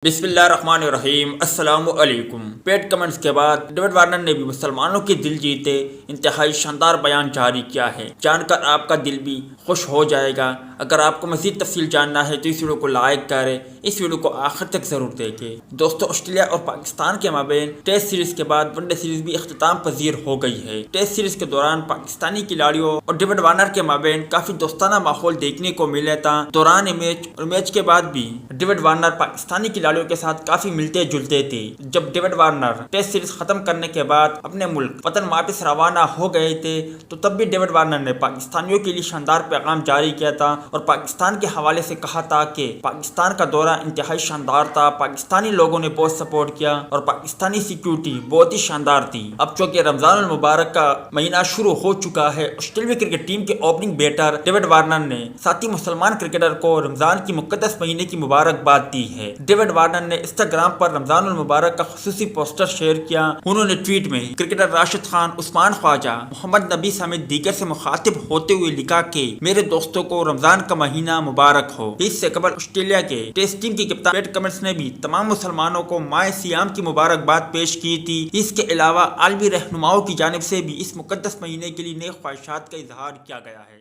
بسم اللہ الرحمن الرحیم۔ السلام علیکم۔ پیٹ کمنٹس کے بعد ڈیوڈ وارنر نے بھی مسلمانوں کے دل جیتے انتہائی شاندار بیان جاری کیا ہے، جان کر آپ کا دل بھی خوش ہو جائے گا۔ اگر آپ کو مزید تفصیل جاننا ہے تو اس ویڈیو کو لائک کریں، اس ویڈیو کو آخر تک ضرور دیکھیں۔ دوستو، آسٹریلیا اور پاکستان کے مابین ٹیسٹ سیریز کے بعد ون ڈے سیریز بھی اختتام پذیر ہو گئی ہے۔ ٹیسٹ سیریز کے دوران پاکستانی کھلاڑیوں اور ڈیوڈ وارنر کے مابین کافی دوستانہ ماحول دیکھنے کو ملا تھا۔ دوران میچ اور میچ کے بعد بھی ڈیوڈ وارنر پاکستانی کھلاڑیوں کے ساتھ کافی ملتے جلتے تھے۔ جب ڈیوڈ وارنر ٹیسٹ سیریز ختم کرنے کے بعد اپنے ملک وطن واپس روانہ ہو گئے تھے تو تب بھی ڈیوڈ وارنر نے پاکستانیوں کے لیے شاندار پیغام جاری کیا تھا اور پاکستان کے حوالے سے کہا تھا کہ پاکستان کا دورہ انتہائی شاندار تھا، پاکستانی لوگوں نے بہت سپورٹ کیا اور پاکستانی سیکیورٹی بہت ہی شاندار تھی۔ اب چونکہ رمضان المبارک کا مہینہ شروع ہو چکا ہے، آسٹریلوی کرکٹ ٹیم کے اوپننگ بیٹر ڈیوڈ وارنر نے ساتھی مسلمان کرکٹر کو رمضان کی مقدس مہینے کی مبارکباد دی ہے۔ ڈیوڈ وارنر نے انسٹاگرام پر رمضان المبارک کا خصوصی پوسٹر شیئر کیا۔ انہوں نے ٹویٹ میں کرکٹر راشد خان، عثمان خواجہ، محمد نبی سمیت دیگر سے مخاطب ہوتے ہوئے لکھا کہ میرے دوستوں کو رمضان کا مہینہ مبارک ہو۔ اس سے قبل آسٹریلیا کے ٹیسٹ ٹیم کی کپتان پیٹ کمنٹس نے بھی تمام مسلمانوں کو ماہ سیام کی مبارکباد پیش کی تھی۔ اس کے علاوہ عالمی رہنماؤں کی جانب سے بھی اس مقدس مہینے کے لیے نیک خواہشات کا اظہار کیا گیا ہے۔